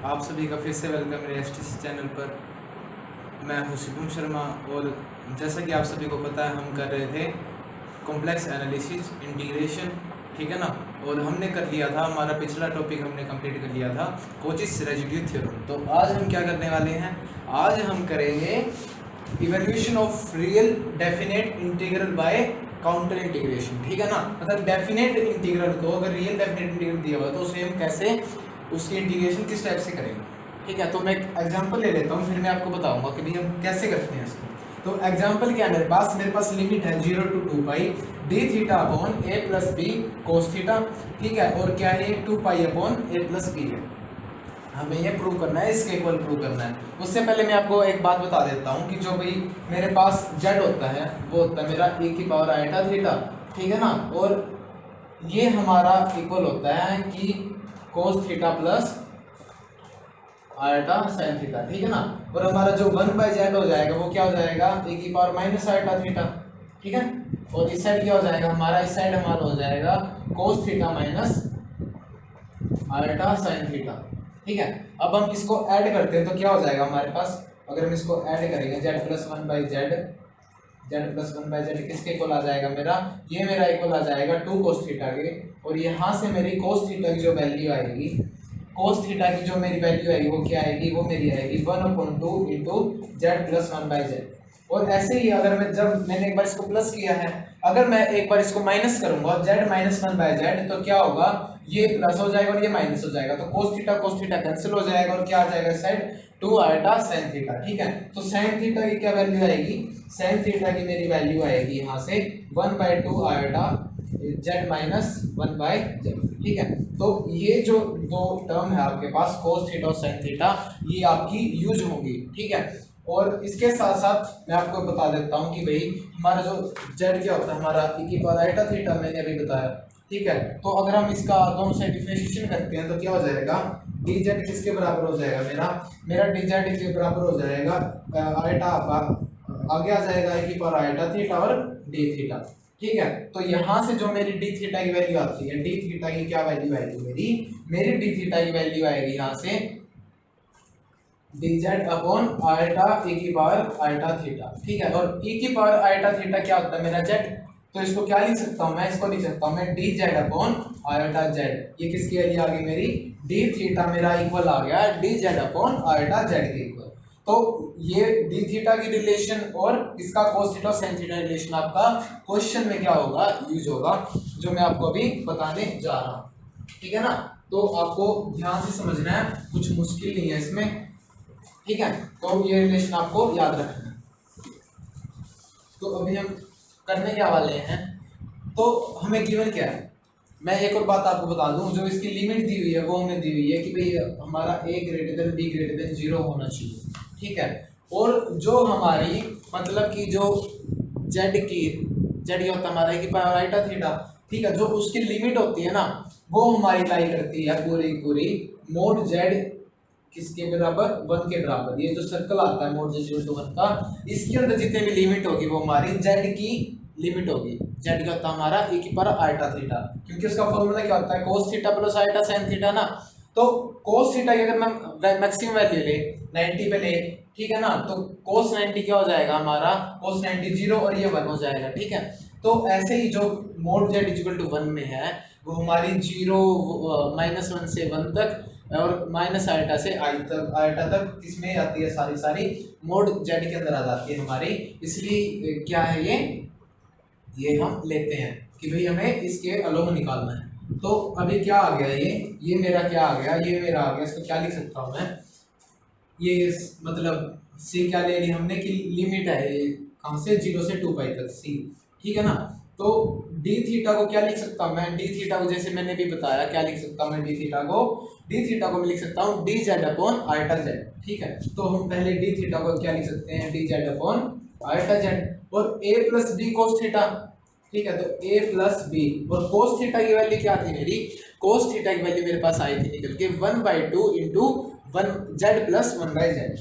आप सभी का फिर से वेलकम मेरे एसटीसी चैनल पर। मैं हूं शिवम शर्मा और जैसा कि आप सभी को पता है हम कर रहे थे कॉम्प्लेक्स एनालिसिस इंटीग्रेशन, ठीक है ना। और हमने कर लिया था, हमारा पिछला टॉपिक हमने कंप्लीट कर लिया था कोचिस रेजिड्यू थ्योरम। तो आज हम क्या करने वाले हैं, आज हम करेंगे evaluation of real definite integral by contour integration, ठीक है ना। मतलब डेफिनेट इंटीग्रल को अगर रियल डेफिनेट इंटीग्रल दिया हुआ तो उसे हम कैसे, उसकी इंटीग्रेशन किस टाइप से करेंगे, ठीक है। तो मैं एक एग्जांपल ले लेता हूँ, फिर मैं आपको बताऊंगा कि भाई हम कैसे करते हैं इसको। तो एग्जांपल क्या है मेरे पास लिमिट है 0 to 2 pi D theta upon a plus b cos theta, ठीक है। और क्या है 2 pi upon a plus b है। हमें ये प्रूव करना है, इसके इक्वल प्रूव करना है। उससे पहले मैं आपको एक बात बता देता हूँ कि जो भाई मेरे पास z होता है वो होता है मेरा e की पावर आयटा थीटा, ठीक है ना। और ये हमारा इक्वल होता है कि cos theta plus eta sine theta, ठीक है ना। और हमारा जो 1/z हो जाएगा वो क्या हो जाएगा, e की पावर माइनस आयटा थीटा, ठीक है। और इस साइड क्या हो जाएगा हमारा, इस साइड हमारा हो जाएगा cos theta minus eta sine theta, ठीक है। अब हम इसको ऐड करते हैं तो क्या हो जाएगा हमारे पास, अगर हम इसको ऐड करेंगे z plus 1/z, z plus 1/z किसके इक्वल आ जाएगा मेरा, ये मेरा इक्वल आ जाएगा 2 कोस थीटा के। और यहाँ से मेरी कोस थीटा की जो वैल्यू आएगी, कोस थीटा की जो मेरी वैल्यू आएगी वो क्या आएगी, वो मेरी आएगी 1/2 इंटू जेड प्लस 1/z। और ऐसे ही अगर मैंने एक बार इसको प्लस किया है, अगर मैं एक बार इसको माइनस करूंगा z माइनस 1/z तो क्या होगा, ये प्लस हो जाएगा और ये माइनस हो जाएगा, तो कोस थीटा कैंसिल हो जाएगा और क्या आ जाएगा इस साइड 2 आयटा साइन थीटा, ठीक है। तो साइन थीटा की क्या वैल्यू आएगी, साइन थीटा की मेरी वैल्यू आएगी यहाँ से 1/2 आयटा z माइनस 1/z, ठीक है। तो ये जो दो टर्म है आपके पास कोस थीटा और साइन थीटा, ये आपकी यूज होंगी, ठीक है। और इसके साथ साथ मैं आपको बता देता हूँ कि भाई हमारा जो z क्या होता है हमारा e की पावर आयटा थीटा, मैंने अभी बताया, ठीक है। तो अगर हम इसका दोनों साइड डिफरेंशिएशन करते हैं तो क्या हो जाएगा, dz किसके बराबर हो जाएगा मेरा dz के बराबर हो जाएगा आयटा आगे आ जाएगा e की पावर आयटा थीटा और d थीटा, ठीक है। तो यहाँ से जो मेरी d थीटा की वैल्यू आती है, d थीटा की क्या वैल्यू आएगी मेरी d थीटा की वैल्यू आएगी यहाँ से dz अपॉन आयटा e की पावर आयटा थीटा, ठीक है। और e की पावर आयटा थीटा क्या होता है मेरा z, तो इसको क्या लिख सकता हूँ मैं, इसको लिख सकता हूँ मैं dz अपॉन आयटा z। ये किसकी वैल्यू आ गई मेरी, d थीटा मेरा इक्वल आ गया dz अपॉन आयटा z के इक्वल। तो ये d थीटा की रिलेशन और इसका cos theta sin theta relation आपका क्वेश्चन में क्या होगा, यूज होगा, जो मैं आपको अभी बताने जा रहा हूँ, ठीक है ना। तो आपको ध्यान से समझना है, कुछ मुश्किल नहीं है इसमें, ठीक है। तो ये रिलेशन आपको याद रखना है। तो अभी हम करने क्या वाले हैं, तो हमें गिवन क्या है, मैं एक और बात आपको बता दूं, जो इसकी लिमिट दी हुई है वो हमें दी हुई है कि भाई हमारा a greater than b greater than 0 होना चाहिए, ठीक है। और जो हमारी मतलब कि जो z ये होता है हमारा की पावर आयटा थीटा, ठीक है। जो उसकी लिमिट होती है ना, वो हमारी लाई करती है पूरी पूरी मोड z किसके बराबर, 1 के बराबर। ये जो सर्कल आता है मोड z 0 to 1 का, इसके अंदर जितने भी लिमिट होगी वो हमारी z की लिमिट होगी। z क्या होता है हमारा e की पावर आयटा थीटा, क्योंकि उसका फॉर्मूला क्या होता है cos theta plus eta sin theta ना। तो cos थीटा की अगर मैं मैक्सिमम वैल्यू ले 90 पे ले, ठीक है ना, तो cos 90 क्या हो जाएगा हमारा, cos 90 0 और ये 1 हो जाएगा, ठीक है। तो ऐसे ही जो मोड z इक्वल टू 1 में है वो हमारी 0 -1 से 1 तक और माइनस आयटा से आयटा तक किसमें आती है, सारी मोड जेड के अंदर आ जाती है हमारी। इसलिए क्या है ये हम लेते हैं कि भाई हमें इसके अलोंग निकालना है। तो अभी क्या आ गया, ये मेरा क्या आ गया, ये मेरा आ गया, इसको क्या लिख सकता हूँ मैं, ये मतलब सी क्या ले ली हमने कि लिमिट है ये कहाँ से 0 से 2 पाई तक सी, ठीक है ना। तो डी थीटा को क्या लिख सकता हूँ मैं, डी थीटा को जैसे मैंने भी बताया क्या लिख सकता हूँ मैं, डी थीटा को मैं लिख सकता हूँ D Z upon eta Z, ठीक है। तो हम पहले डी थीटा को क्या लिख सकते हैं, D Z upon eta Z. और ए प्लस बी कोस थीटा, ठीक है। तो ए प्लस बी और कोस थीटा की वैल्यू क्या थी मेरी, कोस थीटा की वैल्यू मेरे पास आई थी निकल के 1/2 इंटू 1 जेड प्लस 1/z,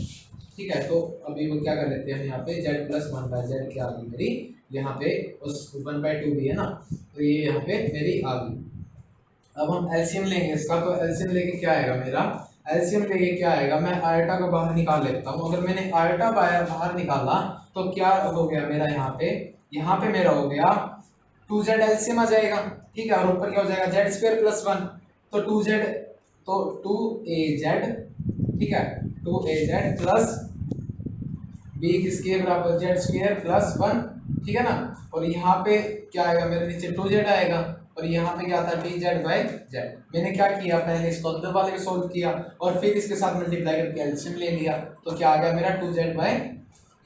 ठीक है। तो अभी वो क्या कर लेते हैं यहाँ पे z प्लस 1/z क्या आ गई मेरी, यहाँ पे उस 1/2 भी है ना, तो ये यहाँ पे मेरी आ गई। अब हम एलसीएम लेंगे इसका, तो एलसीएम लेके क्या आएगा मेरा, एलसीएम लेके क्या आएगा, मैं आयटा को बाहर निकाल लेता हूँ। अगर मैंने आयटा बाहर निकाला तो क्या हो गया मेरा, यहाँ पे मेरा हो गया 2z एलसीएम आ जाएगा, ठीक है। और ऊपर क्या हो जाएगा, जेड स्क्वायर प्लस 1, तो 2z, तो 2az, ठीक है, 2az प्लस बी किसके बराबर, जेड स्क्वायर प्लस 1, ठीक है ना। और यहाँ पे क्या आएगा मेरे, नीचे 2z आएगा, और यहाँ पे क्या था, dz बाई जेड। मैंने क्या किया, पहले इसको अंदर वाले को सोल्व किया और फिर इसके साथ मल्टीप्लाई करके एलसीएम ले लिया, तो क्या आ गया मेरा 2z बाई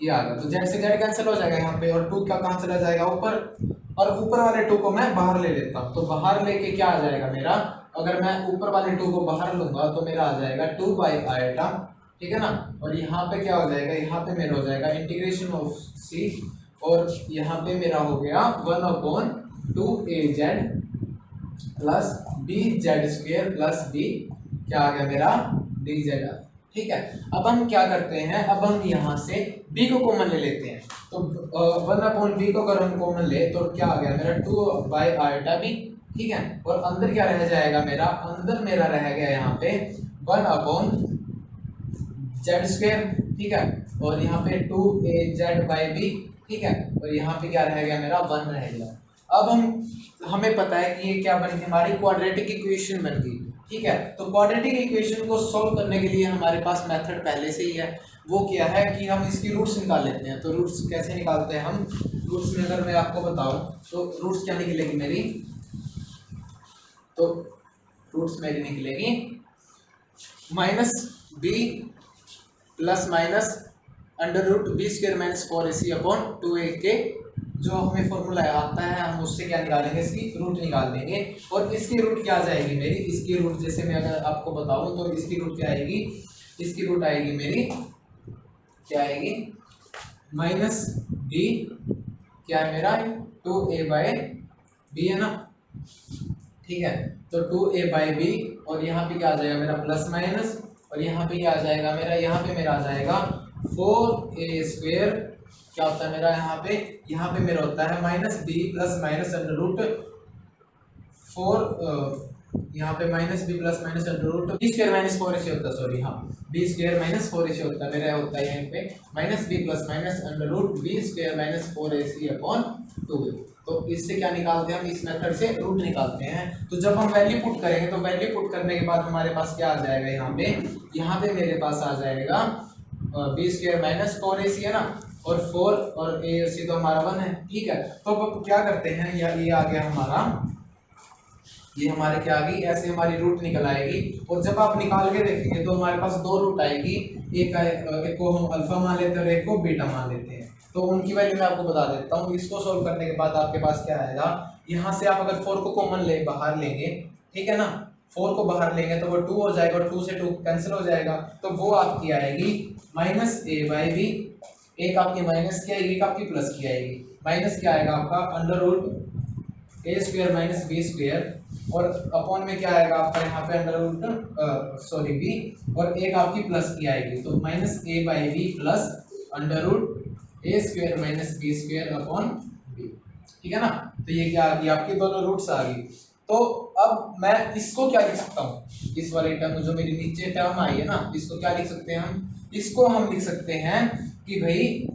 ये आ गया। तो जेड से जेड कैंसिल हो जाएगा यहाँ पे, और 2 का कहाँ चला जाएगा ऊपर, और ऊपर वाले 2 को मैं बाहर ले लेता हूँ। तो बाहर लेके क्या आ जाएगा मेरा, अगर मैं ऊपर वाले 2 को बाहर लूंगा तो मेरा आ जाएगा 2 बाई आयटा, ठीक है ना। और यहाँ पे क्या हो जाएगा, यहाँ पे मेरा हो जाएगा इंटीग्रेशन ऑफ सी, और यहाँ पे मेरा हो गया 1/2az plus b z square plus b, क्या आ गया मेरा, dz, ठीक है। अब हम क्या करते हैं, अब हम यहाँ से b को कॉमन ले लेते हैं। तो 1/b को अगर हम कॉमन ले तो क्या आ गया मेरा 2 बाई आयटा b, ठीक है। और अंदर क्या रह जाएगा मेरा, अंदर मेरा रह गया यहाँ पे 1/z स्क्वायर, ठीक है। और यहाँ पे 2az बाई b, ठीक है। और यहाँ पे क्या रह गया मेरा 1 रह गया। अब हमें पता है कि ये क्या बन गई, हमारी क्वाड्रेटिक इक्वेशन बन गई, ठीक है। तो क्वाड्रेटिक इक्वेशन को सॉल्व करने के लिए हमारे पास मेथड पहले से ही है। वो क्या है कि हम इसकी रूट्स निकाल लेते हैं। तो रूट्स कैसे निकालते हैं हम, रूट्स में अगर मैं आपको बताऊं तो रूट्स क्या निकलेगी मेरी, तो रूट्स मेरी निकलेगी -b plus minus under root b square minus 4ac upon 2a के, जो हमें फॉर्मूला आता है हम उससे क्या निकालेंगे, इसकी रूट निकाल देंगे। और इसकी रूट क्या आ जाएगी मेरी, इसकी रूट जैसे मैं अगर आपको बताऊं तो इसकी रूट क्या आएगी, इसकी रूट आएगी मेरी, क्या आएगी, -b, क्या है मेरा 2a बाई b है ना, ठीक है। तो 2a बाई b, और यहाँ पे क्या आ जाएगा मेरा प्लस माइनस, और यहाँ पे क्या आ जाएगा मेरा, यहाँ पे मेरा आ जाएगा 4a स्क्वायर, क्या होता है मेरा यहाँ पे मेरा होता है -b plus minus under root 4, यहाँ पे -b plus minus under root b square minus 4ac होता है, सॉरी हाँ, b स्क्वायर माइनस 4ac होता है मेरा, होता है यहाँ पे -b plus minus under root b square minus 4ac upon 2a। तो इससे क्या निकालते हैं हम, इस मेथड से रूट निकालते हैं। तो जब हम वैल्यू पुट करेंगे तो वैल्यू पुट करने के बाद हमारे पास क्या आ जाएगा, यहाँ पे मेरे पास आ जाएगा b स्क्वायर माइनस 4ac है ना, और 4 और ac तो हमारा 1 है, ठीक है। तो अब क्या करते हैं, ये आ गया हमारा, ये हमारे क्या आ गई, ऐसे हमारी रूट निकल आएगी। और जब आप निकाल के देखेंगे तो हमारे पास 2 रूट आएगी, एक को हम अल्फा मान लेते हैं और एक को बीटा मान लेते हैं। तो उनकी वैल्यू मैं आपको बता देता हूँ। इसको सोल्व करने के बाद आपके पास क्या आएगा, यहाँ से आप अगर 4 को कॉमन बाहर लेंगे, ठीक है ना, 4 को बाहर लेंगे तो वो 2 हो जाएगा, और 2 से 2 कैंसिल हो जाएगा, तो वो आपकी आएगी -a बाई b, एक आपकी माइनस की आएगी, एक आपकी प्लस की आएगी। माइनस क्या आएगा आपका under root a square minus b square, और अपॉन में क्या आएगा आपका यहाँ पे अंडर रूट सॉरी b, और एक आपकी प्लस की आएगी, तो -a by b plus under root a square minus b square upon b, ठीक है ना। तो ये क्या आ गई, आपकी दोनों रूट्स आ गई। तो अब मैं इसको क्या लिख सकता हूँ, इस वाले टर्म जो मेरी नीचे टर्म आई है ना, इसको क्या लिख सकते हैं हम, इसको हम लिख सकते हैं कि भाई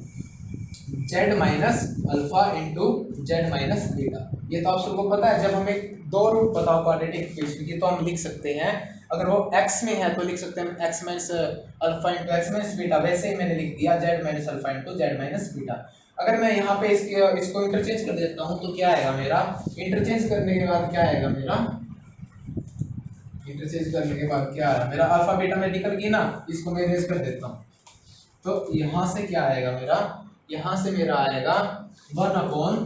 z minus alpha into z minus beta. ये तो आप सबको पता है, जब हमें 2 रूट बताओ क्वाड्रेटिक इक्वेशन की तो हम लिख सकते हैं, अगर वो x में है तो लिख सकते हैं x minus alpha into x minus beta, वैसे ही मैंने लिख दिया z minus alpha into z minus beta. अगर मैं यहाँ पे इसको इंटरचेंज कर देता हूँ तो क्या आएगा मेरा, इंटरचेंज करने के बाद क्या आएगा मेरा, इंटरचेंज करने के बाद क्या आएगा मेरा, अल्फा बीटा में निकल गई ना, इसको मैं इरेज कर देता हूँ। तो यहाँ से क्या आएगा मेरा, यहाँ से मेरा आएगा 1 अपॉन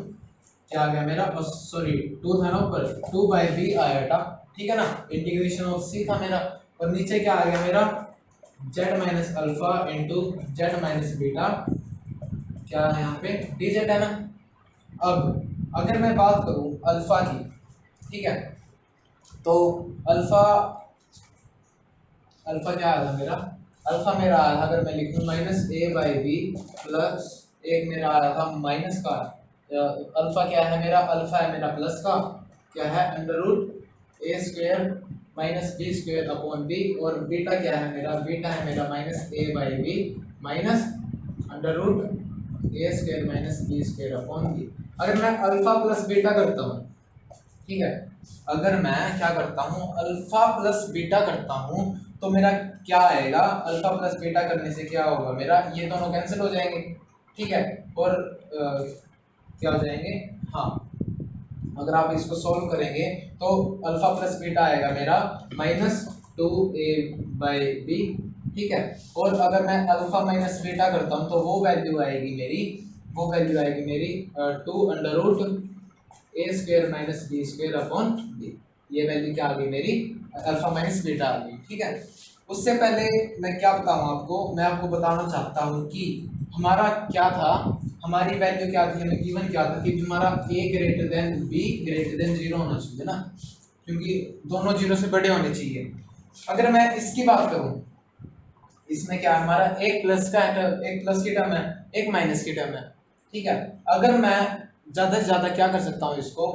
क्या आ गया मेरा, सॉरी 2 था ना ऊपर, 2 बाई बी आयटा, ठीक है ना, इंटीग्रेशन ऑफ सी था मेरा, और नीचे क्या आ गया मेरा z minus alpha into z minus beta, क्या है यहाँ पे dz है ना। अब अगर मैं बात करूँ अल्फा की, ठीक है, तो अल्फा क्या आया था मेरा, अल्फा मेरा आया था, अगर मैं लिखूँ -a बाई बी प्लस एक मेरा आया था माइनस का, अल्फा क्या है मेरा, अल्फा है मेरा प्लस का, क्या है under root a square minus B square upon b, और बीटा क्या है मेरा, बीटा है मेरा minus a by b minus under root A square minus B square upon b. अगर मैं अल्फा प्लस बीटा करता हूँ, ठीक है, अगर मैं क्या करता हूँ अल्फा प्लस बीटा करता हूँ तो मेरा क्या आएगा, अल्फा प्लस बीटा करने से क्या होगा मेरा, ये दोनों कैंसिल हो जाएंगे, ठीक है, और क्या हो जाएंगे, हाँ, अगर आप इसको सॉल्व करेंगे तो अल्फा प्लस बीटा आएगा मेरा माइनस 2a बाई बी, ठीक है, और अगर मैं अल्फा माइनस बीटा करता हूँ तो वो वैल्यू आएगी मेरी 2 अंडर रूट ए square minus B square upon b. ये वैल्यू क्या आ गई मेरी, अल्फा माइनस बीटा आ गई, ठीक है। उससे पहले मैं क्या बताऊँ आपको, मैं आपको बताना चाहता हूँ कि हमारा क्या था, हमारी वैल्यू क्या थी, हमें गिवन क्या था कि हमारा a greater than b greater than 0 होना चाहिए ना, क्योंकि दोनों 0 से बड़े होने चाहिए। अगर मैं इसकी बात करूं, इसमें क्या है हमारा एक प्लस की टर्म है, एक माइनस की टर्म है, ठीक है। अगर मैं ज्यादा से ज्यादा क्या कर सकता हूँ, इसको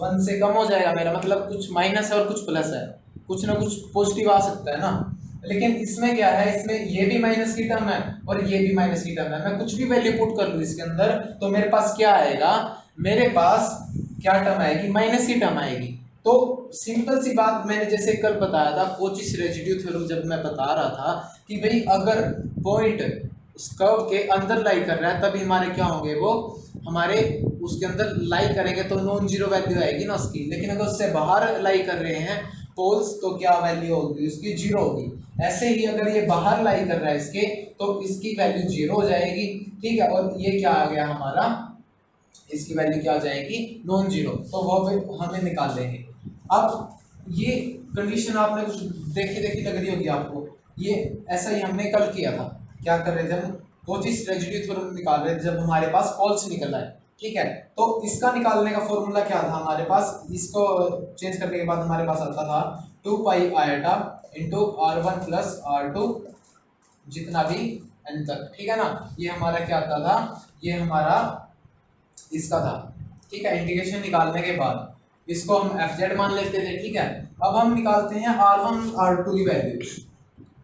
1 से कम हो जाएगा मेरा, मतलब कुछ माइनस है और कुछ प्लस है, कुछ ना कुछ पॉजिटिव आ सकता है ना। लेकिन इसमें क्या है, इसमें ये भी माइनस की टर्म है और ये भी माइनस की टर्म है, मैं कुछ भी वैल्यू पुट कर लूँ इसके अंदर तो मेरे पास क्या आएगा, मेरे पास क्या टर्म आएगी, माइनस की टर्म आएगी। तो सिंपल सी बात, मैंने जैसे कल बताया था कोचिस रेजिड्यू थ्योरम जब मैं बता रहा था कि भाई अगर पॉइंट उस कर्व के अंदर लाई कर रहा है तभी हमारे क्या होंगे, वो हमारे उसके अंदर लाई करेंगे तो नॉन जीरो वैल्यू आएगी ना उसकी, लेकिन अगर उससे बाहर लाई कर रहे हैं पोल्स तो क्या वैल्यू होगी उसकी, जीरो होगी। ऐसे ही अगर ये बाहर लाई कर रहा है इसके तो इसकी वैल्यू जीरो हो जाएगी, ठीक है, और ये क्या आ गया हमारा, इसकी वैल्यू क्या आ जाएगी, नॉन जीरो, तो वो फिर हमें निकाल लेंगे। अब ये कंडीशन आपने कुछ देखी लग रही होगी आपको, ये ऐसा ही हमने कल किया था, क्या कर रहे थे हम, कोचिस रेजिड्यू थ्योरम निकाल रहे थे जब हमारे पास पोल्स निकल आए, ठीक है। तो इसका निकालने का फॉर्मूला क्या था हमारे पास, इसको चेंज करने के बाद हमारे पास आता था 2 पाई iota into r1 plus r2 जितना भी n तक, ठीक है ना। ये हमारा क्या आता था, ये हमारा इसका था, ठीक है। इंटीग्रेशन निकालने के बाद इसको हम fz मान लेते थे, ठीक है। अब हम निकालते हैं r1 r2 की वैल्यू,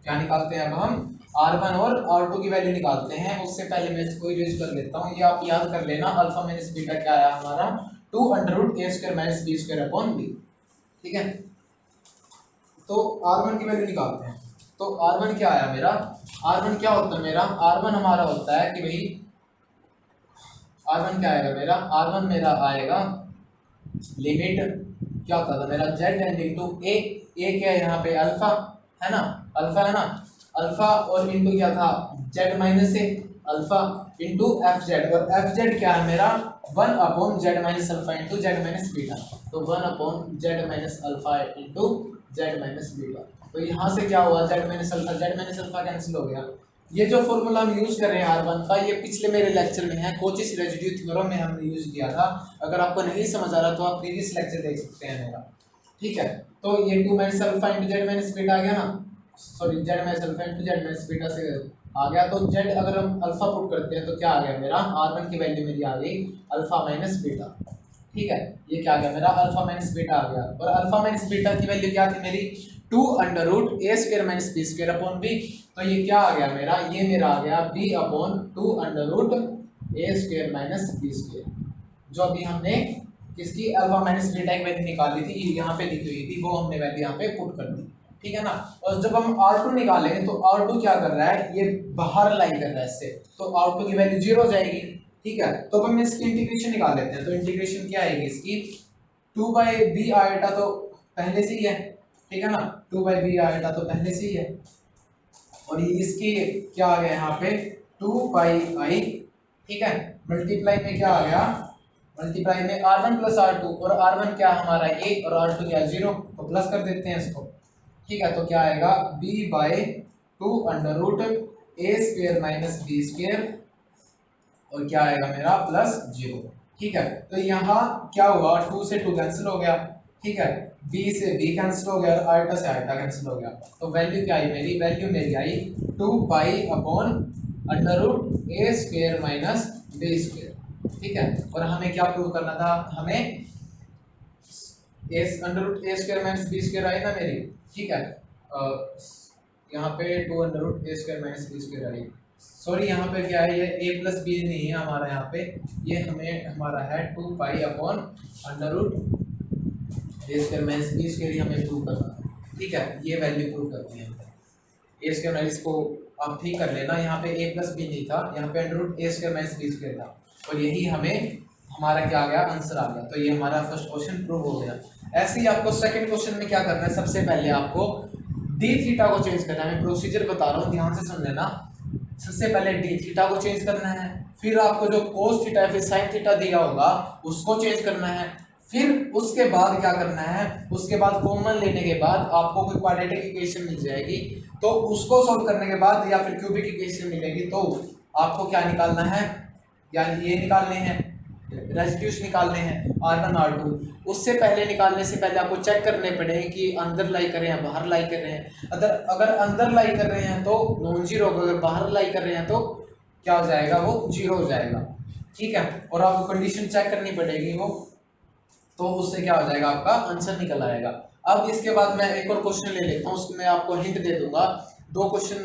क्या निकालते हैं, अब हम R1 और R2 की वैल्यू निकालते हैं। उससे पहले मैं इसको इरेज कर लेता हूँ, ये आप याद कर लेना, अल्फा माइनस बीटा क्या आया हमारा 2 अंडर रूट ए square minus B square upon b, ठीक है। तो R1 की वैल्यू निकालते हैं, तो R1 क्या आया मेरा, R1 क्या होता है मेरा, R1 हमारा होता है कि भाई R1 क्या आएगा मेरा, R1 मेरा आएगा लिमिट क्या होता था मेरा z टेंडिंग टू a, क्या है यहाँ पे अल्फा है ना, अल्फा है ना, अल्फा और इंटू क्या था z माइनस ए, अल्फा इंटू एफ जेड, और एफ जेड क्या है मेरा 1 upon Z minus alpha into z minus beta, तो 1 upon Z minus alpha into z minus beta. तो यहाँ से क्या हुआ, जेड माइनस अल्फा कैंसिल हो गया। ये जो फॉर्मूला हम यूज कर रहे हैं R1 का, ये पिछले मेरे लेक्चर में है, कोचिस रेजिड्यू थ्योरम में हमने यूज किया था। अगर आपको नहीं समझ आ रहा तो आप प्रीवियस लेक्चर देख सकते हैं मेरा, ठीक है। तो ये 2 minus alpha into z minus beta आ गया ना, sorry z minus alpha into z minus beta से आ गया, तो जेड अगर हम अल्फा पुट करते हैं तो क्या आ गया मेरा, R1 की वैल्यू मेरी आ गई अल्फा माइनस बीटा, ठीक है। ये क्या आ गया मेरा, अल्फा माइनस बीटा आ गया, और अल्फा माइनस बीटा की वैल्यू क्या थी मेरी 2 अंडर रूट ए square minus B square upon B, तो ये क्या आ गया मेरा, ये मेरा आ गया b अपॉन 2 अंडर रूट ए स्क्वायर माइनस बी स्क्वायर, जो अभी हमने किसकी अल्फा माइनस बीटा की वैल्यू निकाली थी, यहाँ पे लिखी हुई थी, वो हमने वैल्यू यहाँ पे पुट कर दी, ठीक है ना। और जब हम R2 निकालेंगे तो R2 क्या कर रहा है, ये बाहर लाई कर रहा है इससे, तो R2 की वैल्यू 0 हो जाएगी, ठीक है। तो हम इसकी इंटीग्रेशन निकाल लेते हैं, तो इंटीग्रेशन क्या आएगी इसकी 2 बाई बी आयोटा तो पहले से ही है, ठीक है ना, 2 बाई बी आयोटा तो पहले से ही है, और ये इसकी क्या आ गया यहाँ पे 2 पाई आई, ठीक है, मल्टीप्लाई में क्या आ गया, मल्टीप्लाई में R1 प्लस R2, और R1 क्या हमारा a और R2 क्या 0, तो प्लस कर देते हैं इसको, ठीक है। तो क्या आएगा b by 2 under root A square minus B square, और क्या आएगा मेरा प्लस 0, ठीक है। तो यहाँ क्या हुआ 2 से 2 कैंसिल हो गया, ठीक है, b से b कैंसिल हो गया और आयोटा से आयोटा कैंसिल हो गया, तो वैल्यू क्या आई मेरी, वैल्यू मेरी आई 2 पाई अपॉन अंडर रूट ए स्क्वायर माइनस बी स्क्वायर, ठीक है। और हमें क्या प्रूव करना था, हमें अंडर रूट ए स्क्वायर माइनस बी स्क्वायर आई ना मेरी, ठीक है। यहाँ पे 2 अंडर रूट ए स्क्वायर माइनस बी स्क्वायर आई, सॉरी यहाँ पे क्या है, ये ए प्लस बी नहीं है हमारा, यहाँ पे ये हमारा है 2 पाई अपॉन अंडर रूट ए स्क्वायर माइनस बी स्क्वायर, हमें प्रूव करना है, ठीक है। ये वैल्यू प्रूव करनी है ए स्क्वायर माइनस, इसको आप ठीक कर लेना, यहाँ पे ए प्लस बी नहीं था, यहाँ पे अंडर रूट ए स्क्वायर माइनस बी स्क्वायर था, और यही हमें हमारा क्या आ गया, आंसर आ गया। तो ये हमारा फर्स्ट क्वेश्चन प्रूव हो गया। ऐसे ही आपको सेकंड क्वेश्चन में क्या करना है, सबसे पहले आपको डी थीटा को चेंज करना है। मैं प्रोसीजर बता रहा हूँ, ध्यान से सुन लेना। सबसे पहले डी थीटा को चेंज करना है, फिर आपको जो कोस थीटा फिर साइन थीटा दिया होगा उसको चेंज करना है, फिर उसके बाद क्या करना है, उसके बाद कॉमन लेने के बाद आपको कोई क्वाड्रेटिक इक्वेशन मिल जाएगी, तो उसको सॉल्व करने के बाद या फिर क्यूबिक इक्वेशन मिलेगी, तो आपको क्या निकालना है, या ये निकालने हैं, रेसिड्यूज निकालने हैं R1 R2। उससे पहले निकालने से पहले आपको चेक करने पड़ेंगे कि अंदर लाई कर रहे हैं बाहर लाई कर रहे हैं। अगर अंदर लाई कर रहे हैं तो नॉन जीरो, अगर बाहर लाई कर रहे हैं तो क्या हो जाएगा, वो जीरो हो जाएगा, ठीक है। और आपको कंडीशन चेक करनी पड़ेगी वो, तो उससे क्या हो जाएगा, आपका आंसर निकल आएगा। अब इसके बाद मैं एक और क्वेश्चन ले लेता हूँ, उसमें आपको हिंट दे दूंगा, 2 क्वेश्चन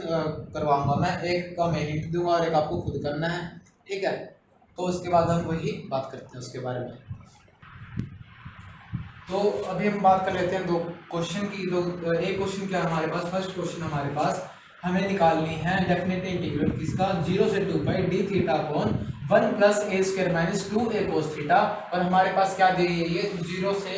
करवाऊंगा मैं, एक का मैं हिंट दूंगा और एक आपको खुद करना है, ठीक है। तो उसके बाद हम वही बात करते हैं उसके बारे में। तो अभी हम बात कर लेते हैं 2 क्वेश्चन की। एक क्वेश्चन क्या है हमारे पास, फर्स्ट क्वेश्चन हमारे पास हमें निकालनी है डेफिनेट इंटीग्रल किसका, 0 से 2 pi D theta upon 1 plus A square minus 2a cos theta. और हमारे पास क्या दी है, ये 0 से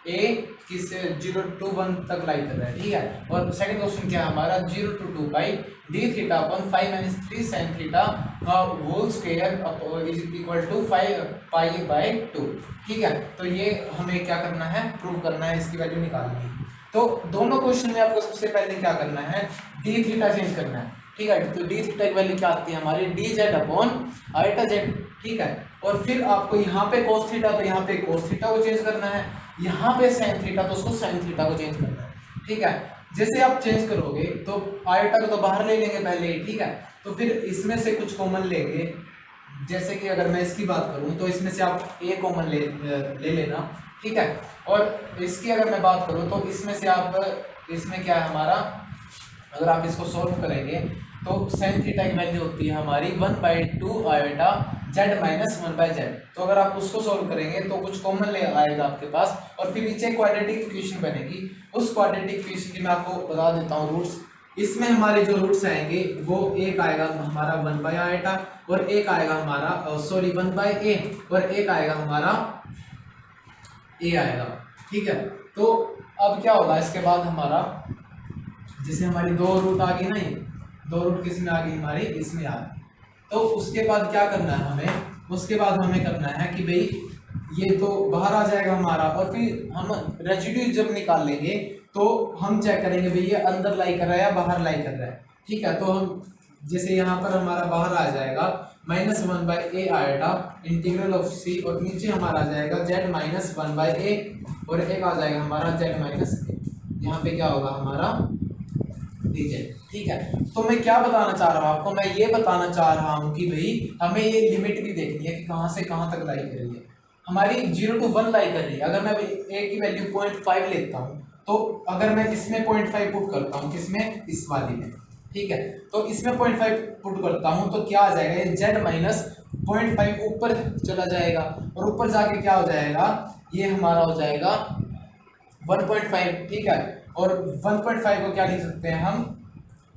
a किससे 0 to 1 तक लाई कर रहा है, ठीक है। और सेकंड क्वेश्चन क्या है हमारा, 0 to 2 pi D theta upon 5 minus 3 sine theta whole square is equal to 5 pi by 2, ठीक है। तो ये हमें क्या करना है, प्रूव करना है, इसकी वैल्यू निकालनी है। तो दोनों क्वेश्चन में आपको सबसे पहले क्या करना है, डी थीटा चेंज करना है, ठीक है। तो डी थीटा की वैल्यू क्या आती है हमारी, डी जेड अपॉन आईटा जेड, ठीक है। और फिर आपको यहाँ पे कोस थीटा, तो यहाँ पे कोस थीटा को चेंज करना है, यहाँ पे साइन थीटा, तो उसको साइन थीटा को चेंज करना है, ठीक है। जैसे आप चेंज करोगे तो आईटा को तो बाहर ले लेंगे पहले ही, ठीक है। तो फिर इसमें से कुछ कॉमन लेंगे, जैसे कि अगर मैं इसकी बात करूं तो इसमें से आप ए कॉमन ले लेना, ठीक है। और इसकी अगर मैं बात करूं तो इसमें से आप, इसमें क्या है हमारा, अगर आप इसको सॉल्व करेंगे तो साइन थीटा की वैल्यू होती है हमारी 1/2 आयोटा जेड माइनस 1/z। तो अगर आप उसको सॉल्व करेंगे तो कुछ कॉमन ले आएगा आपके पास, और फिर नीचे क्वाड्रेटिक इक्वेशन बनेगी। उस क्वाड्रेटिक इक्वेशन की मैं आपको बता देता हूँ रूट्स। इसमें हमारे जो रूट्स आएंगे वो एक आएगा हमारा 1/आयोटा, और एक आएगा हमारा सॉरी 1/a, और एक आएगा हमारा a आएगा, ठीक है। तो अब क्या होगा इसके बाद हमारा, जैसे हमारी 2 रूट आ गई ना, ये 2 रूट किस में आ गई हमारी, इसमें आ गई। तो उसके बाद क्या करना है हमें, उसके बाद हमें करना है कि भाई ये तो बाहर आ जाएगा हमारा, और फिर हम रेजिड्यू जब निकाल लेंगे तो हम चेक करेंगे भाई ये अंदर लाई कर रहा है या बाहर लाई कर रहा है, ठीक है। तो हम जैसे यहाँ पर हमारा बाहर आ जाएगा -1/a iota integral of c, और नीचे हमारा आ जाएगा z माइनस 1/a, और एक आ जाएगा हमारा z माइनस a। यहाँ पे क्या होगा हमारा dz, ठीक है। तो मैं क्या बताना चाह रहा हूँ आपको, मैं ये बताना चाह रहा हूँ कि भाई हमें ये लिमिट भी देखनी है कि कहाँ से कहाँ तक लाई कर रही है हमारी। 0 to 1 लाई कर रही है, अगर मैं a की वैल्यू 0.5 लेता हूँ, तो अगर मैं इसमें 0.5 पुट करता हूँ, किसमें, इस वाली में, ठीक है। तो इसमें 0.5 पुट करता हूँ तो क्या आ जाएगा, ये z माइनस 0.5 ऊपर चला जाएगा, और ऊपर जाके क्या हो जाएगा, ये हमारा हो जाएगा 1.5, ठीक है। और 1.5 को क्या लिख सकते हैं हम,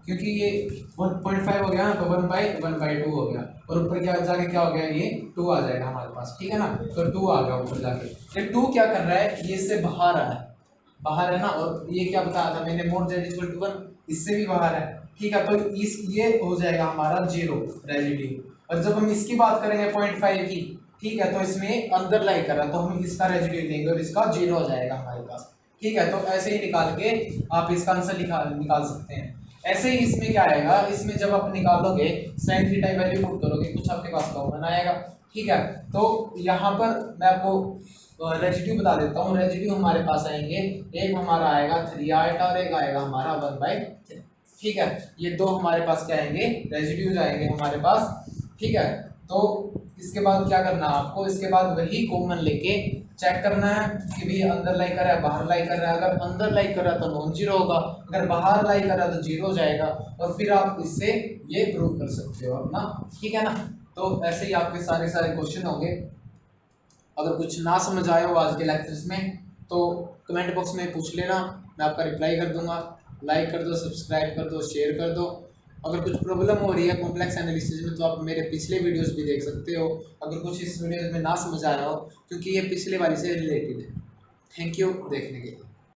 क्योंकि ये 1.5 हो गया ना, तो 1/2 हो गया, और ऊपर क्या जाके क्या हो गया, ये 2 आ जाएगा हमारे पास, ठीक है ना। तो 2 आ गया ऊपर जाके। ये 2 क्या कर रहा है, ये इससे बाहर आ रहा है, बाहर है ना, और ये क्या बताया था मैंने, मोर z इक्वल टू 1, इससे भी बाहर है, ठीक है। तो इस ये हो जाएगा हमारा 0 रेजिड्यू। और जब हम इसकी बात करेंगे 0.5 की, ठीक है, तो इसमें अंदर लाई कर रहा है, तो हम इसका रेजिड्यू लेंगे और इसका 0 हो जाएगा हमारे पास, ठीक है। तो ऐसे ही निकाल के आप इसका आंसर निकाल सकते हैं। ऐसे ही इसमें क्या आएगा, इसमें जब आप निकालोगे साइन थीटा वैल्यू पुट करोगे, कुछ आपके पास कॉमन आएगा, ठीक है। तो यहाँ पर मैं आपको रेजिड्यू बता देता हूँ। रेजिड्यू हमारे पास आएंगे, एक हमारा आएगा 3 आयोटा और एक आएगा हमारा 1/3, ठीक है। ये 2 हमारे पास क्या आएंगे, रेजिड्यूज आएंगे हमारे पास, ठीक है। तो इसके बाद क्या करना है आपको, इसके बाद वही कॉमन लेके चेक करना है कि भी अंदर लाई कर रहा है बाहर लाई कर रहा है। अगर अंदर लाई कर रहा है तो नॉन जीरो होगा, अगर बाहर लाई कर रहा है तो जीरो हो जाएगा, और फिर आप इससे ये प्रूव कर सकते हो अपना, ठीक है ना। तो ऐसे ही आपके सारे क्वेश्चन होंगे। अगर कुछ ना समझ आए हो आज के लेक्चर्स में तो कमेंट बॉक्स में पूछ लेना, मैं आपका रिप्लाई कर दूंगा। लाइक कर दो, सब्सक्राइब कर दो, शेयर कर दो। अगर कुछ प्रॉब्लम हो रही है कॉम्प्लेक्स एनालिसिस में तो आप मेरे पिछले वीडियोस भी देख सकते हो, अगर कुछ इस वीडियो में ना समझ आया हो, क्योंकि ये पिछले वाली से रिलेटेड है। थैंक यू देखने के लिए।